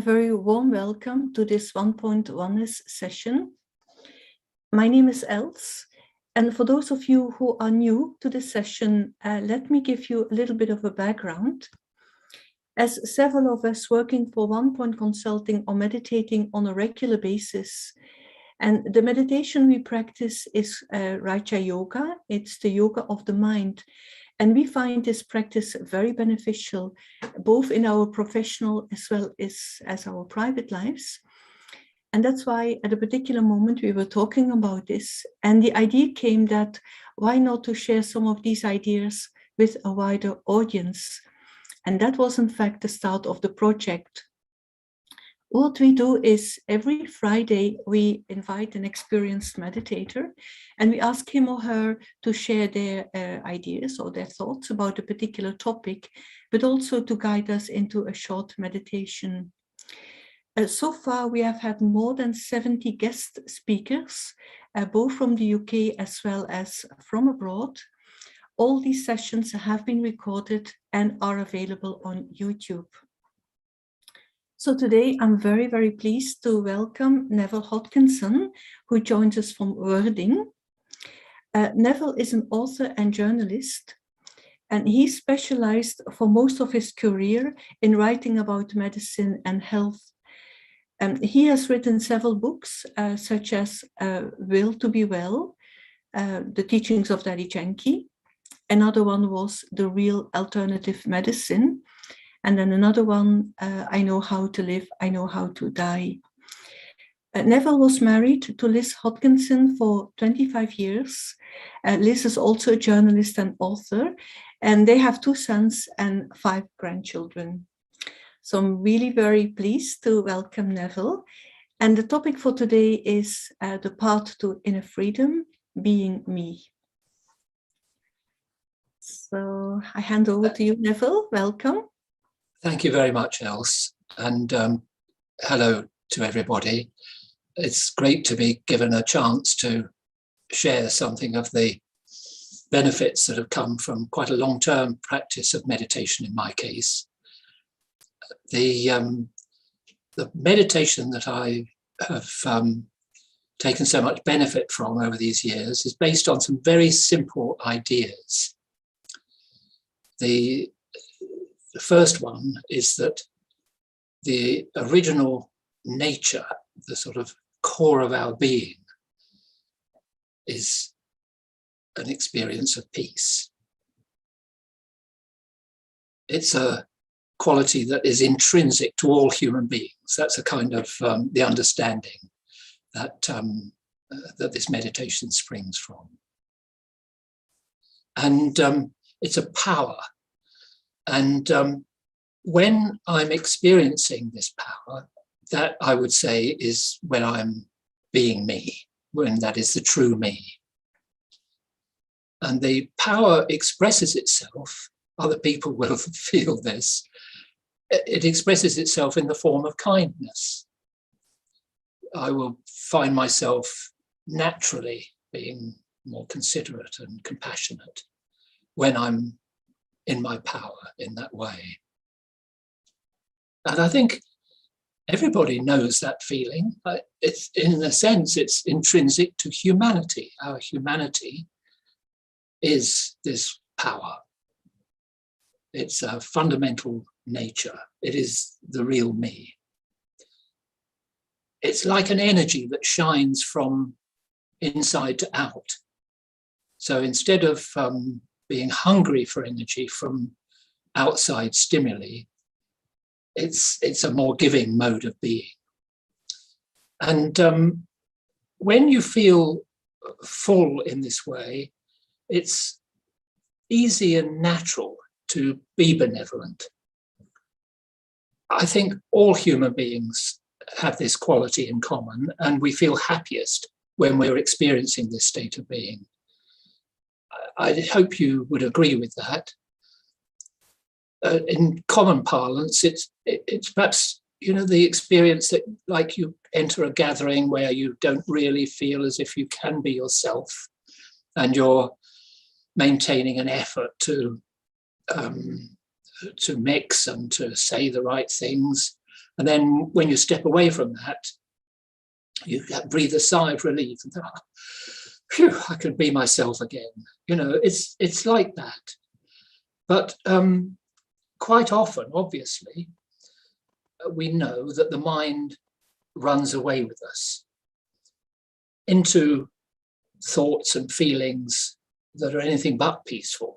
a very warm welcome to this Onepoint Oneness session. My name is Els, and for those of you who are new to this session, let me give you a little bit of a background. As several of us working for Onepoint Consulting are meditating on a regular basis, and the meditation we practice is Raja Yoga. It's the yoga of the mind. And we find this practice very beneficial, both in our professional as well as our private lives. And that's why at a particular moment we were talking about this. And the idea came that why not to share some of these ideas with a wider audience? And that was in fact the start of the project. What we do is every Friday, we invite an experienced meditator and we ask him or her to share their ideas or their thoughts about a particular topic, but also to guide us into a short meditation. So far, we have had more than 70 guest speakers, both from the UK as well as from abroad. All these sessions have been recorded and are available on YouTube. So today I'm very, very pleased to welcome Neville Hodgkinson, who joins us from Wording. Neville is an author and journalist, and he specialized for most of his career in writing about medicine and health. He has written several books, such as Will to be Well, The Teachings of Dadi Janki. Another one was The Real Alternative Medicine. And then another one, I Know How to Live, I Know How to Die. Neville was married to Liz Hodgkinson for 25 years. Liz is also a journalist and author, and they have 2 sons and 5 grandchildren. So I'm really very pleased to welcome Neville. And the topic for today is the path to inner freedom, being me. So I hand over to you, Neville. Welcome. Thank you very much, Els, and hello to everybody. It's great to be given a chance to share something of the benefits that have come from quite a long-term practice of meditation in my case. The meditation that I have taken so much benefit from over these years is based on some very simple ideas. The first one is that the original nature, the sort of core of our being, is an experience of peace. It's a quality that is intrinsic to all human beings. That's a kind of the understanding that, that this meditation springs from. And it's a power. And when I'm experiencing this power, that I would say is when I'm being me, when that is the true me. And the power expresses itself, other people will feel this, it expresses itself in the form of kindness. I will find myself naturally being more considerate and compassionate when I'm in my power in that way. And I think everybody knows that feeling. It's, in a sense, it's intrinsic to humanity. Our humanity is this power. It's a fundamental nature. It is the real me. It's like an energy that shines from inside to out. So instead of being hungry for energy from outside stimuli, it's a more giving mode of being. And when you feel full in this way, it's easy and natural to be benevolent. I think all human beings have this quality in common, and we feel happiest when we're experiencing this state of being. I hope you would agree with that. In common parlance, it's perhaps, you know, the experience that, like, you enter a gathering where you don't really feel as if you can be yourself, and you're maintaining an effort to mix and to say the right things, And then when you step away from that, you breathe a sigh of relief and think, phew, I can be myself again. You know, it's like that. But quite often, obviously, we know that the mind runs away with us into thoughts and feelings that are anything but peaceful.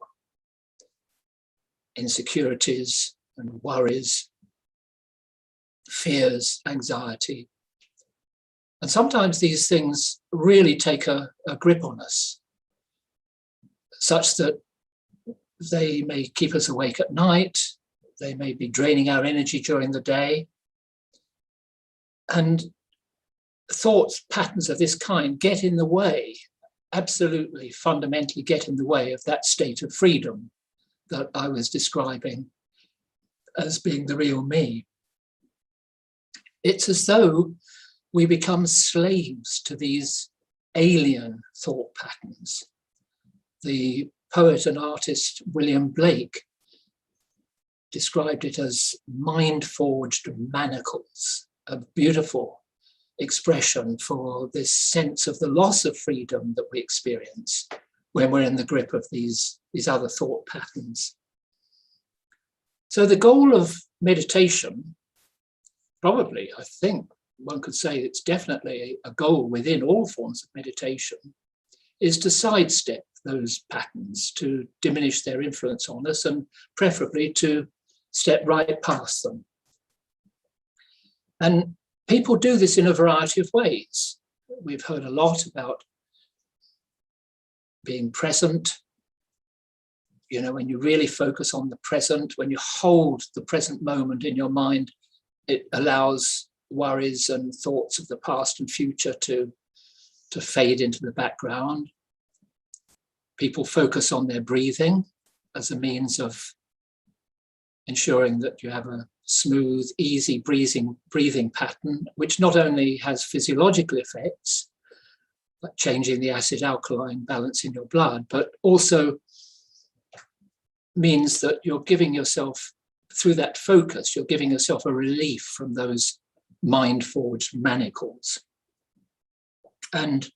Insecurities and worries, fears, anxiety. And sometimes these things really take a grip on us, such that they may keep us awake at night, they may be draining our energy during the day. And thoughts, patterns of this kind get in the way, absolutely, fundamentally get in the way of that state of freedom that I was describing as being the real me. It's as though we become slaves to these alien thought patterns. The poet and artist William Blake described it as mind-forged manacles, a beautiful expression for this sense of the loss of freedom that we experience when we're in the grip of these other thought patterns. So the goal of meditation, probably, I think one could say it's definitely a goal within all forms of meditation, is to sidestep those patterns, to diminish their influence on us, and preferably to step right past them. And people do this in a variety of ways. We've heard a lot about being present. You know, when you really focus on the present, when you hold the present moment in your mind, it allows worries and thoughts of the past and future to fade into the background. People focus on their breathing as a means of ensuring that you have a smooth, easy breathing pattern, which not only has physiological effects, like changing the acid-alkaline balance in your blood, but also means that you're giving yourself, through that focus, you're giving yourself a relief from those mind-forged manacles. And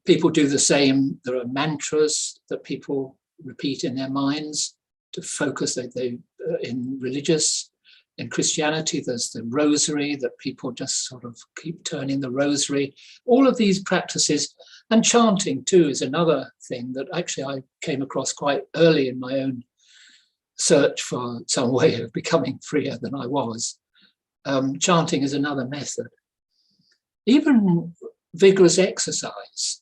people do the same. There are mantras that people repeat in their minds to focus. In Christianity, there's the rosary that people just sort of keep turning the rosary. All of these practices, and chanting too is another thing that actually I came across quite early in my own search for some way of becoming freer than I was. Chanting is another method. Even vigorous exercise,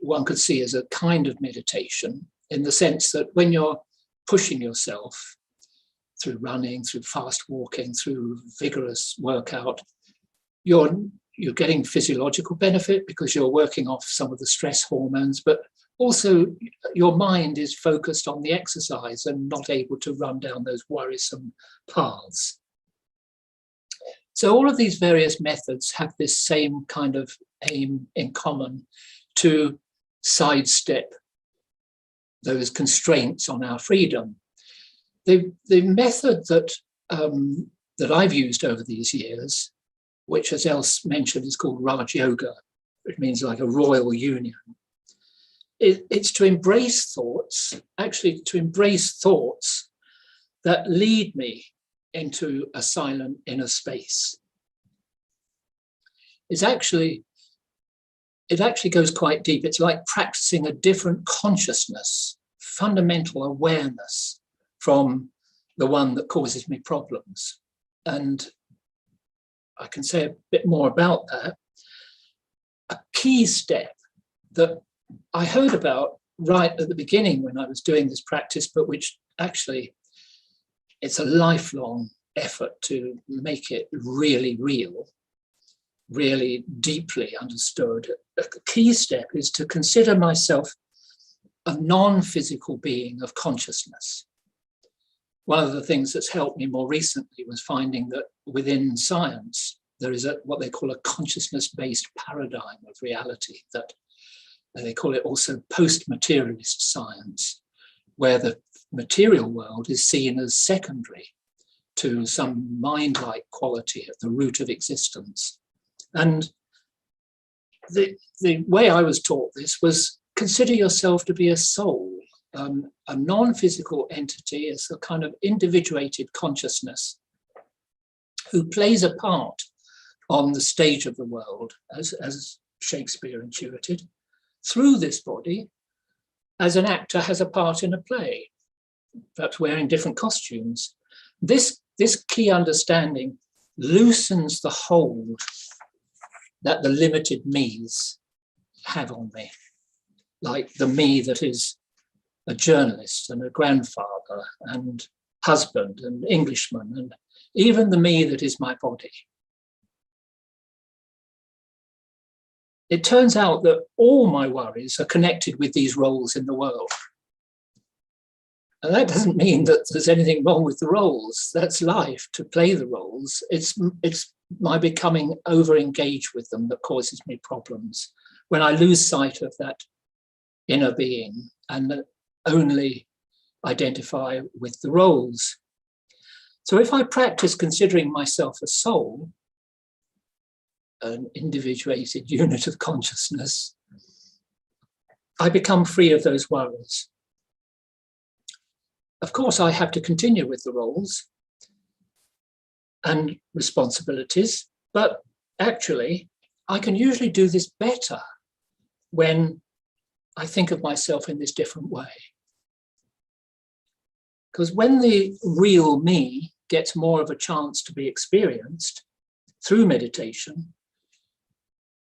one could see as a kind of meditation, in the sense that when you're pushing yourself through running, through fast walking, through vigorous workout, you're getting physiological benefit because you're working off some of the stress hormones, but also your mind is focused on the exercise and not able to run down those worrisome paths. So all of these various methods have this same kind of aim in common, to sidestep those constraints on our freedom. The method that I've used over these years, which, as Els mentioned, is called Raj Yoga, which means like a royal union. It's to embrace thoughts, actually to embrace thoughts that lead me into a silent inner space. It actually goes quite deep. It's like practicing a different consciousness, fundamental awareness from the one that causes me problems. And I can say a bit more about that. A key step that I heard about right at the beginning when I was doing this practice, but which actually it's a lifelong effort to make it really real, really deeply understood. A key step is to consider myself a non-physical being of consciousness. One of the things that's helped me more recently was finding that within science, there is what they call a consciousness-based paradigm of reality, that they call it also post-materialist science, where the material world is seen as secondary to some mind-like quality at the root of existence. And the way I was taught this was, consider yourself to be a soul, a non-physical entity, as a kind of individuated consciousness who plays a part on the stage of the world, as Shakespeare intuited, through this body, as an actor has a part in a play, perhaps wearing different costumes. This key understanding loosens the hold that the limited me's have on me, like the me that is a journalist and a grandfather and husband and Englishman, and even the me that is my body. It turns out that all my worries are connected with these roles in the world. And that doesn't mean that there's anything wrong with the roles. That's life, to play the roles. It's my becoming over-engaged with them that causes me problems. When I lose sight of that inner being and only identify with the roles. So if I practice considering myself a soul, an individuated unit of consciousness, I become free of those worries. Of course, I have to continue with the roles and responsibilities, but actually, I can usually do this better when I think of myself in this different way. Because when the real me gets more of a chance to be experienced through meditation,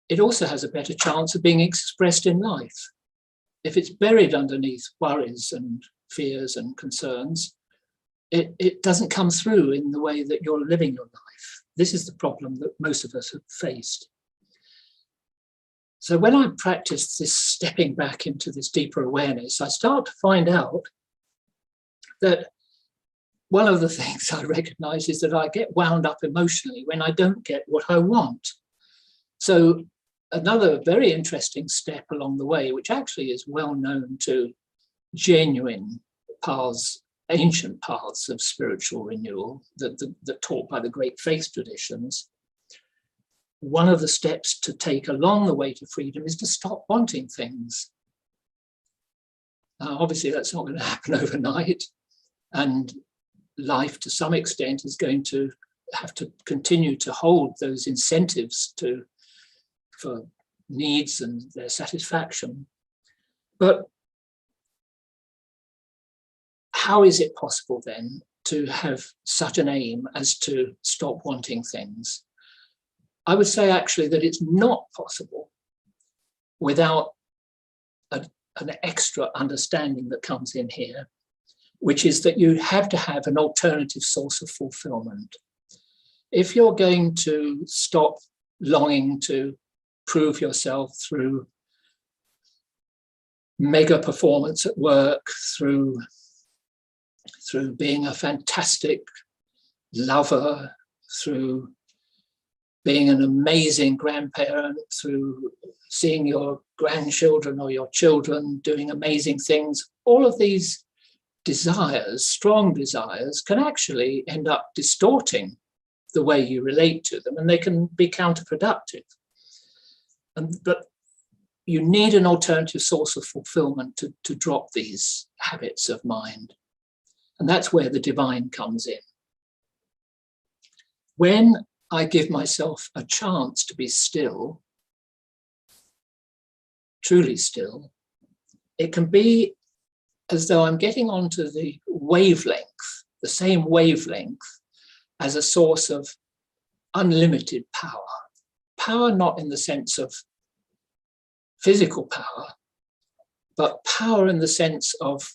it also has a better chance of being expressed in life. If it's buried underneath worries and fears and concerns, it doesn't come through in the way that you're living your life. This is the problem that most of us have faced. So when I practice this stepping back into this deeper awareness, I start to find out that one of the things I recognize is that I get wound up emotionally when I don't get what I want. So another very interesting step along the way, which actually is well known to genuine paths, ancient paths of spiritual renewal that taught by the great faith traditions, one of the steps to take along the way to freedom is to stop wanting things. Obviously, that's not going to happen overnight. And life, to some extent, is going to have to continue to hold those incentives for needs and their satisfaction. But how is it possible then to have such an aim as to stop wanting things? I would say actually that it's not possible without an extra understanding that comes in here, which is that you have to have an alternative source of fulfillment. If you're going to stop longing to prove yourself through mega performance at work, through being a fantastic lover, through being an amazing grandparent, through seeing your grandchildren or your children doing amazing things, all of these desires, strong desires, can actually end up distorting the way you relate to them, and they can be counterproductive. But you need an alternative source of fulfillment to drop these habits of mind. And that's where the divine comes in. When I give myself a chance to be still, truly still, it can be as though I'm getting onto the wavelength, the same wavelength as a source of unlimited power. Power not in the sense of physical power, but power in the sense of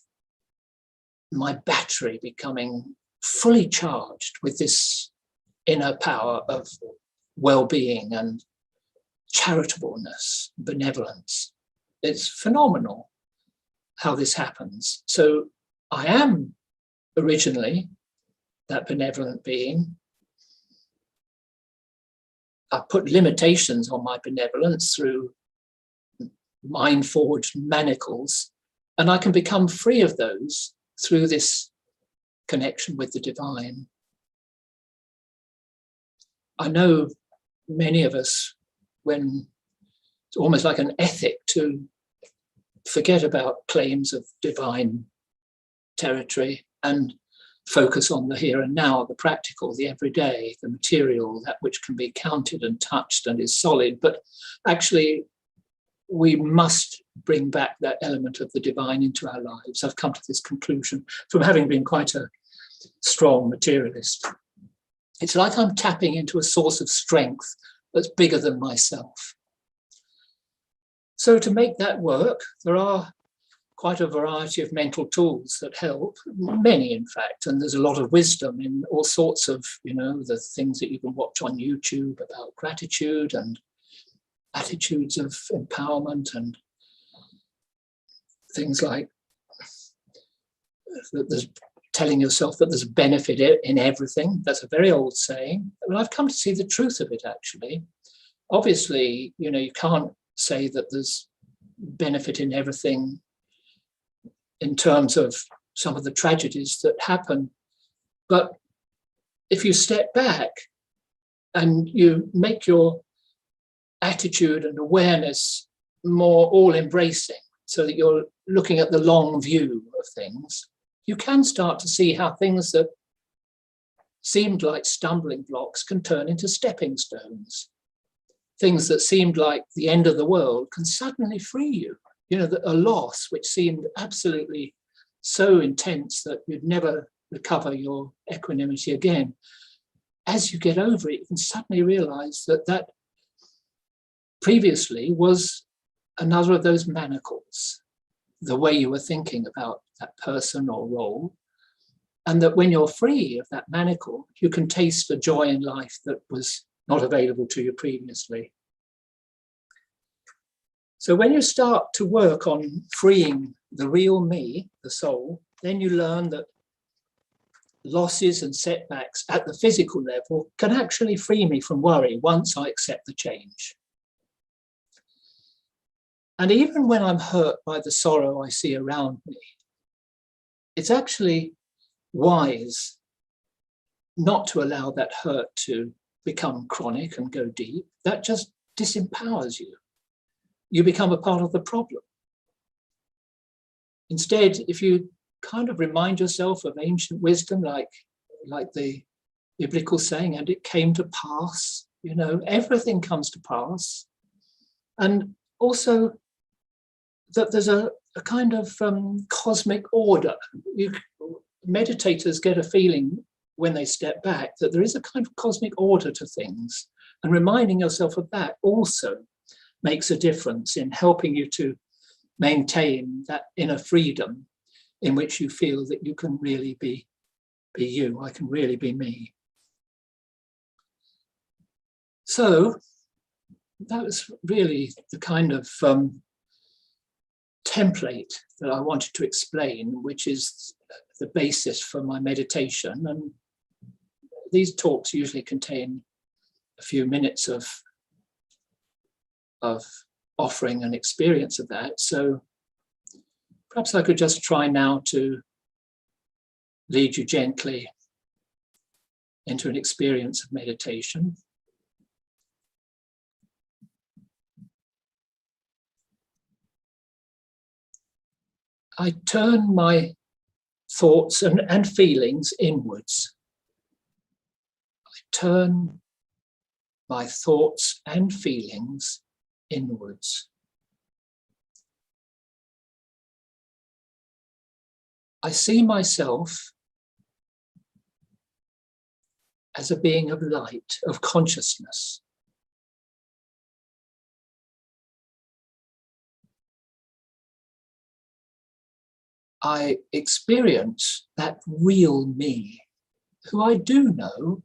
my battery becoming fully charged with this inner power of well-being and charitableness, benevolence. It's phenomenal how this happens. So I am originally that benevolent being. I put limitations on my benevolence through mind-forged manacles, and I can become free of those through this connection with the divine. I know many of us, when it's almost like an ethic to forget about claims of divine territory and focus on the here and now, the practical, the everyday, the material, that which can be counted and touched and is solid. But actually, we must bring back that element of the divine into our lives. I've come to this conclusion from having been quite a strong materialist. It's like I'm tapping into a source of strength that's bigger than myself. So to make that work, there are quite a variety of mental tools that help, many in fact, and there's a lot of wisdom in all sorts of, the things that you can watch on YouTube about gratitude and attitudes of empowerment and things like that. There's telling yourself that there's a benefit in everything. That's a very old saying. But I've come to see the truth of it, actually. Obviously, you can't say that there's benefit in everything in terms of some of the tragedies that happen. But if you step back and you make your attitude and awareness more all-embracing, so that you're looking at the long view of things, you can start to see how things that seemed like stumbling blocks can turn into stepping stones. Things that seemed like the end of the world can suddenly free you. A loss which seemed absolutely so intense that you'd never recover your equanimity again. As you get over it, you can suddenly realize that previously was another of those manacles, the way you were thinking about that person or role, and that when you're free of that manacle, you can taste the joy in life that was not available to you previously. So when you start to work on freeing the real me, the soul, then you learn that losses and setbacks at the physical level can actually free me from worry once I accept the change. And even when I'm hurt by the sorrow I see around me, it's actually wise not to allow that hurt to become chronic and go deep. That just disempowers you. You become a part of the problem. Instead, if you kind of remind yourself of ancient wisdom, like the biblical saying, and it came to pass, everything comes to pass. And also that there's a kind of cosmic order. Meditators get a feeling when they step back that there is a kind of cosmic order to things. And reminding yourself of that also makes a difference in helping you to maintain that inner freedom in which you feel that you can really be you. I can really be me. So that was really the kind of template that I wanted to explain, which is the basis for my meditation. And these talks usually contain a few minutes of offering an experience of that. So perhaps I could just try now to lead you gently into an experience of meditation. I turn my thoughts and feelings inwards. I turn my thoughts and feelings inwards. I see myself as a being of light, of consciousness. I experience that real me, who I do know,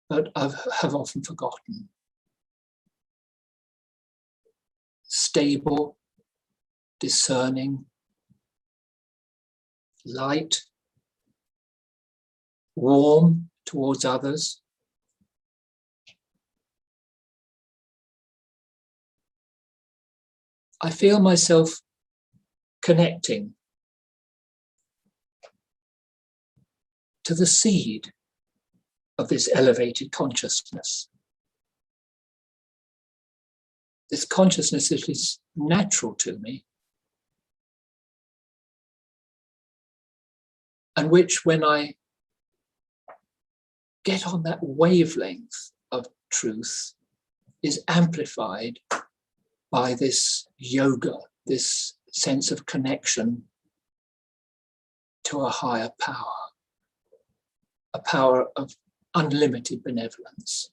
but I have often forgotten. Stable, discerning, light, warm towards others. I feel myself connecting to the seed of this elevated consciousness. This consciousness that is natural to me, and which, when I get on that wavelength of truth, is amplified by this yoga, this sense of connection to a higher power, a power of unlimited benevolence.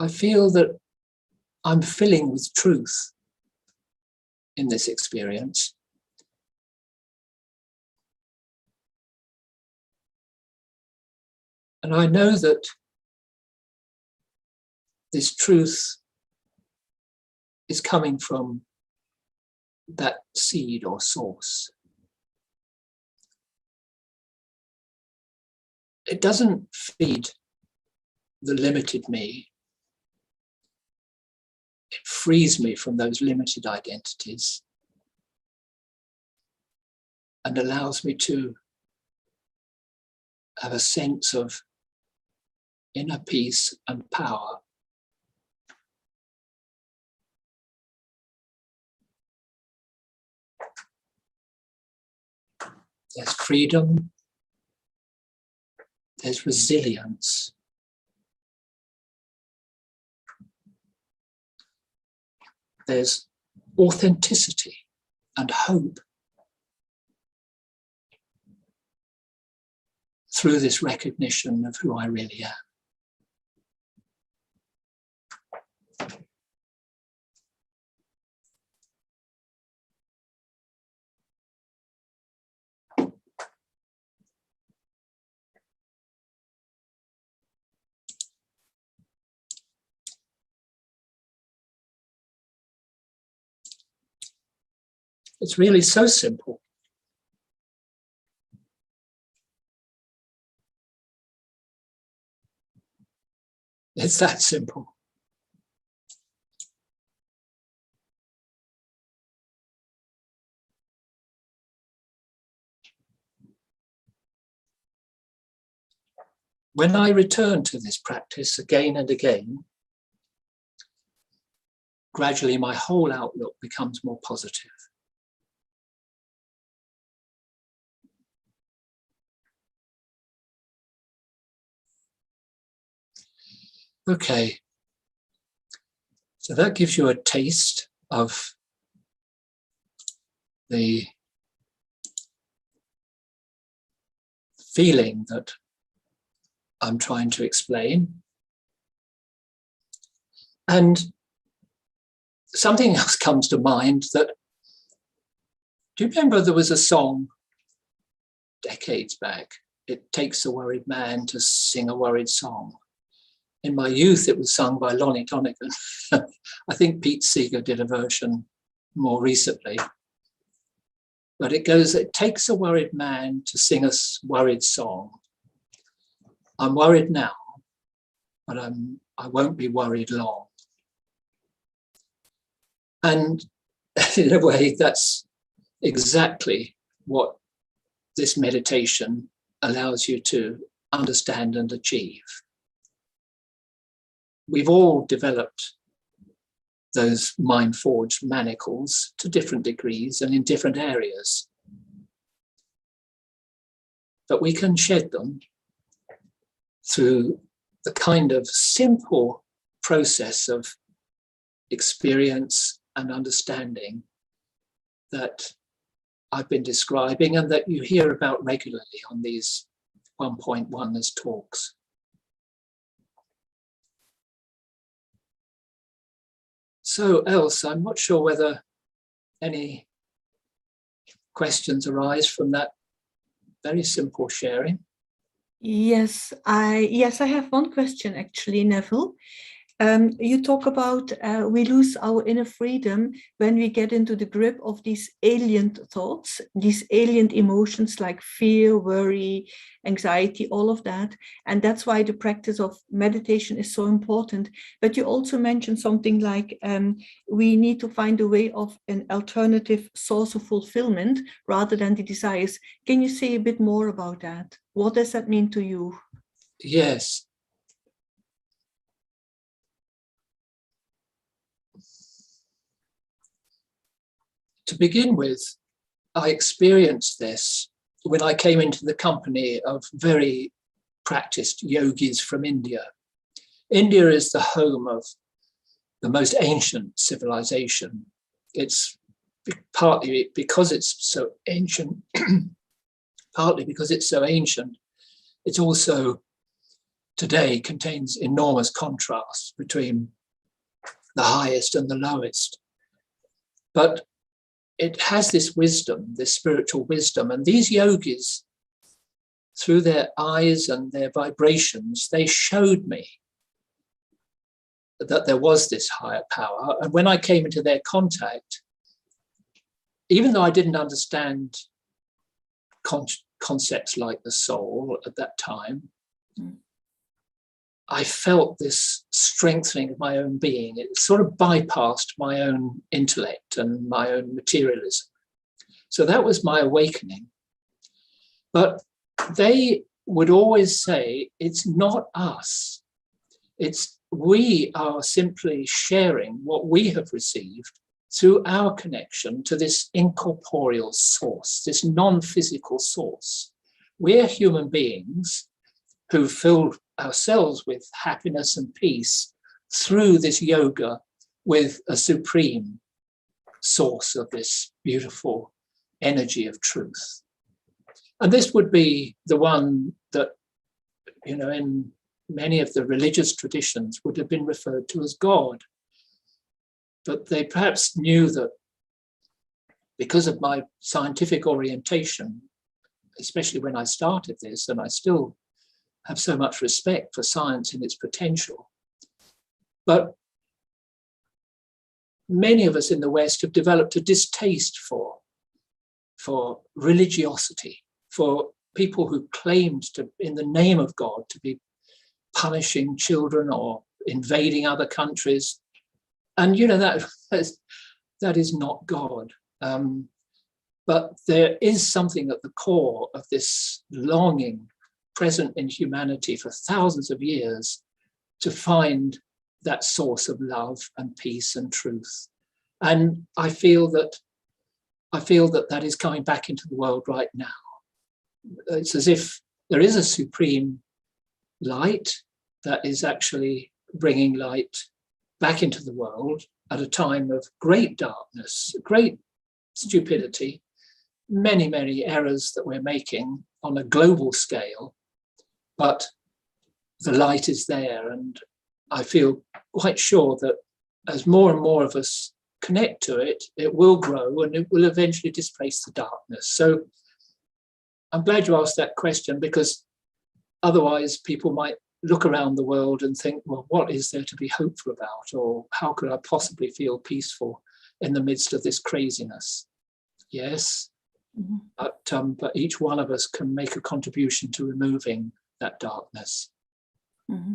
I feel that I'm filling with truth in this experience. And I know that this truth is coming from that seed or source. It doesn't feed the limited me. It frees me from those limited identities and allows me to have a sense of inner peace and power. There's freedom, there's resilience. There's authenticity and hope through this recognition of who I really am. It's really so simple. It's that simple. When I return to this practice again and again, gradually my whole outlook becomes more positive. Okay, so that gives you a taste of the feeling that I'm trying to explain. And something else comes to mind that, do you remember there was a song decades back, "It takes a worried man to sing a worried song"? In my youth, it was sung by Lonnie Donegan. I think Pete Seeger did a version more recently. But it goes, "It takes a worried man to sing a worried song. I'm worried now, but I won't be worried long." And in a way, that's exactly what this meditation allows you to understand and achieve. We've all developed those mind-forged manacles to different degrees and in different areas. But we can shed them through the kind of simple process of experience and understanding that I've been describing and that you hear about regularly on these Onepoint Oneness talks. So, Else, I'm not sure whether any questions arise from that very simple sharing. Yes, I have one question actually, Neville. You talk about we lose our inner freedom when we get into the grip of these alien thoughts, these alien emotions like fear, worry, anxiety, all of that. And that's why the practice of meditation is so important. But you also mentioned something like we need to find a way of an alternative source of fulfillment rather than the desires. Can you say a bit more about that? What does that mean to you? Yes. To begin with, I experienced this when I came into the company of very practiced yogis from India. India is the home of the most ancient civilization. It's partly because it's so ancient, it also today contains enormous contrasts between the highest and the lowest. But it has this wisdom, this spiritual wisdom, and these yogis, through their eyes and their vibrations, they showed me that there was this higher power. And when I came into their contact, even though I didn't understand concepts like the soul at that time, I felt this strengthening of my own being. It sort of bypassed my own intellect and my own materialism. So that was my awakening. But they would always say, it's not us. We are simply sharing what we have received through our connection to this incorporeal source, this non-physical source. We're human beings who filled ourselves with happiness and peace through this yoga with a supreme source of this beautiful energy of truth. And this would be the one that, in many of the religious traditions would have been referred to as God. But they perhaps knew that because of my scientific orientation, especially when I started this, and I still have so much respect for science and its potential. But many of us in the West have developed a distaste for religiosity, for people who claimed to, in the name of God, to be punishing children or invading other countries. And that is not God. But there is something at the core of this longing present in humanity for thousands of years to find that source of love and peace and truth. And I feel that that is coming back into the world right now. It's as if there is a supreme light that is actually bringing light back into the world at a time of great darkness, great stupidity, many, many errors that we're making on a global scale. But the light is there, and I feel quite sure that as more and more of us connect to it, it will grow and it will eventually displace the darkness. So I'm glad you asked that question, because otherwise people might look around the world and think, well, what is there to be hopeful about? Or how could I possibly feel peaceful in the midst of this craziness? Yes, but each one of us can make a contribution to removing that darkness. Mm-hmm.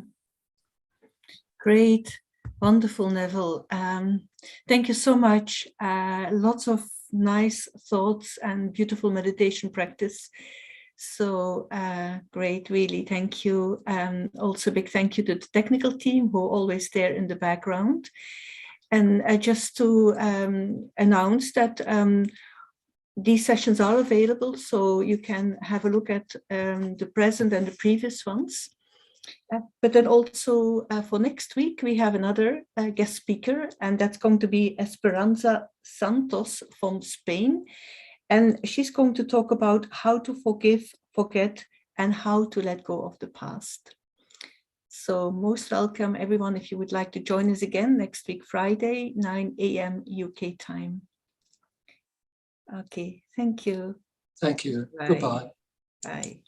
Great, wonderful, Neville. Thank you so much. Lots of nice thoughts and beautiful meditation practice. So great, really, thank you. Also big thank you to the technical team who are always there in the background. And just to announce that these sessions are available, so you can have a look at the present and the previous ones. But then also for next week, we have another guest speaker, and that's going to be Esperanza Santos from Spain. And she's going to talk about how to forgive, forget, and how to let go of the past. So most welcome, everyone, if you would like to join us again next week, Friday, 9 a.m. UK time. Okay, thank you. Thank you. Bye. Goodbye. Bye.